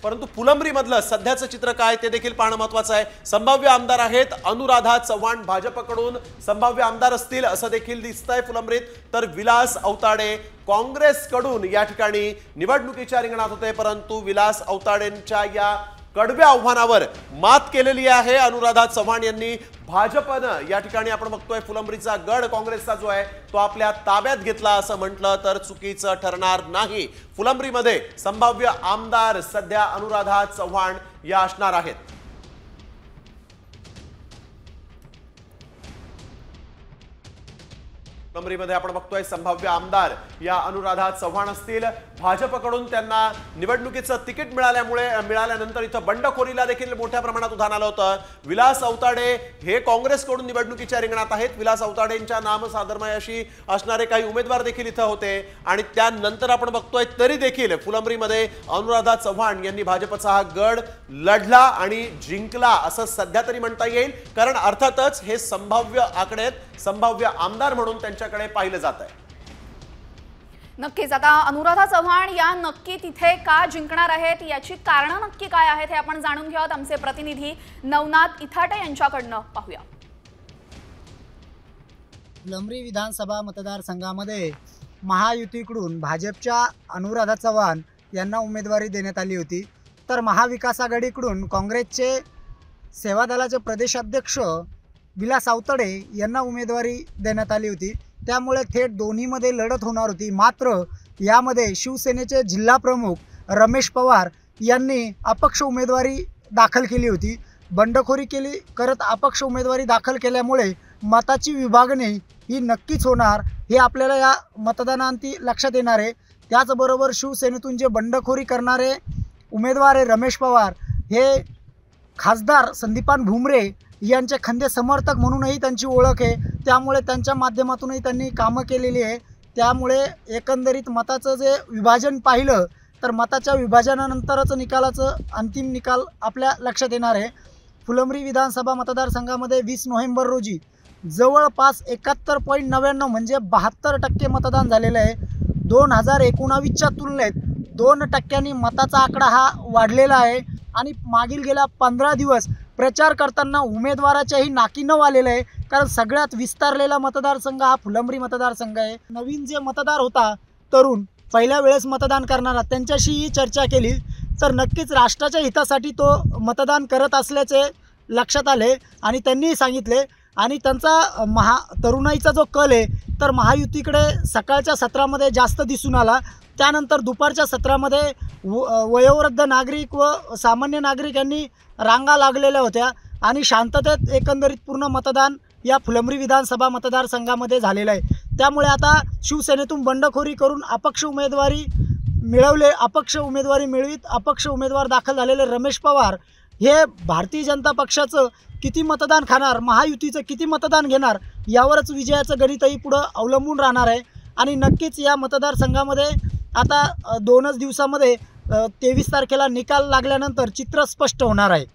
परंतु फुलंब्रीमधलं सध्याचं चित्र काय ते देखील पाहणं महत्त्वाचं आहे। संभाव्य आमदार आहेत अनुराधा चव्हाण भाजपकडून संभाव्य आमदार असतील असं देखील दिसतंय फुलंब्रीत, तर विलास औताडे काँग्रेसकडून या ठिकाणी निवडणुकीच्या रिंगणात होते, परंतु विलास औताडेंच्या या कडव्या आव्हानावर मात केलेली आहे अनुराधा चव्हाण यांनी। भाजपनं या ठिकाणी आपण बघतोय फुलंब्रीचा गड काँग्रेसचा जो आहे तो आपल्या ताब्यात घेतला असं म्हटलं तर चुकीचं ठरणार नाही। फुलंब्रीमध्ये संभाव्य आमदार सध्या अनुराधा चव्हाण या असणार आहेत। फुलंब्रीमध्ये आपण बघतोय संभाव्य आमदार या अनुराधा चव्हाण असतील। भाजपकडून त्यांना निवडणुकीचं तिकीट मिळाल्यानंतर इथं बंडखोरीला देखील मोठ्या प्रमाणात उधाण आलं होतं। विलास औताडे हे काँग्रेसकडून निवडणुकीच्या रिंगणात आहेत। विलास औताडेंच्या नामसाधर्म्याशी असणारे काही उमेदवार देखील इथं होते आणि त्यानंतर आपण बघतोय तरी देखील फुलंब्रीमध्ये अनुराधा चव्हाण यांनी भाजपचा हा गड लढला आणि जिंकला असं सध्या तरी म्हणता येईल, कारण अर्थातच हे संभाव्य आकडे संभाव्य आमदार म्हणून त्यांच्याकडे पाहिलं जात आहे। नक्कीच आता अनुराधा चव्हाण या नक्की तिथे का जिंकणार आहेत याची कारणं नक्की काय आहेत हे आपण जाणून घेऊयात। आमचे प्रतिनिधी नवनाथ इथाटे यांच्याकडनं पाहूया। फुलंब्री विधानसभा मतदारसंघामध्ये महायुतीकडून भाजपच्या अनुराधा चव्हाण यांना उमेदवारी देण्यात आली होती, तर महाविकास आघाडीकडून काँग्रेसचे सेवादलाचे प्रदेशाध्यक्ष विलास औताडे यांना उमेदवारी देण्यात आली होती। त्यामुळे थेट दोन्हीमध्ये लढत होणार होती। मात्र यामध्ये शिवसेनेचे जिल्हा प्रमुख रमेश पवार यांनी अपक्ष उमेदवारी दाखल केली होती। बंडखोरी करत अपक्ष उमेदवारी दाखल केल्यामुळे मताची विभागणी ही नक्कीच होणार हे आपल्याला या मतदानांती लक्षात येणार आहे। त्याचबरोबर शिवसेनेतून जे बंडखोरी करणारे उमेदवार आहे रमेश पवार हे खासदार संदीपान भुमरे यांचे खंदे समर्थक म्हणूनही त्यांची ओळख आहे, त्यामुळे त्यांच्या माध्यमातूनही त्यांनी कामं केलेली आहे। त्यामुळे एकंदरीत मताचं जे विभाजन पाहिलं तर मताच्या विभाजनानंतरच निकालाचं अंतिम निकाल आपल्या लक्षात येणार आहे। फुलंब्री विधानसभा मतदारसंघामध्ये 20 नोव्हेंबर रोजी जवळपास 71.99 म्हणजे 72% मतदान झालेलं आहे। 2019च्या तुलनेत 2% मताचा आकडा हा वाढलेला आहे आणि मागील गेल्या 15 दिवस प्रचार करताना उमेदवाराच्याही नाकी नऊ आलेलं आहे, कारण सगळ्यात विस्तारलेला मतदारसंघ हा फुलंब्री मतदारसंघ आहे। नवीन जे मतदार होता तरुण पहिल्या वेळेस मतदान करणारा त्यांच्याशीही चर्चा केली तर नक्कीच राष्ट्राच्या हितासाठी तो मतदान करत असल्याचे लक्षात आले आणि त्यांनीही सांगितले आणि त्यांचा तरुणाईचा जो कल आहे तर महायुतीकडे सकाळच्या सत्रामध्ये जास्त दिसून आला। त्यानंतर दुपारच्या सत्रामध्ये वयोवृद्ध नागरिक व सामान्य नागरिक यांनी रांगा लागलेल्या होत्या आणि शांततेत एकंदरीत पूर्ण मतदान या फुलंब्री विधानसभा मतदारसंघामध्ये झालेलं आहे। त्यामुळे आता शिवसेनेतून बंडखोरी करून अपक्ष उमेदवारी मिळवीत अपक्ष उमेदवार दाखल झालेले रमेश पवार हे भारतीय जनता पक्षाचं किती मतदान खाणार, महायुतीचं किती मतदान घेणार यावरच विजयाचं गणितही पुढं अवलंबून राहणार आहे आणि नक्कीच या मतदारसंघामध्ये आता 2च दिवसामध्ये 23 तारखेला निकाल लागल्यानंतर चित्र स्पष्ट होणार आहे।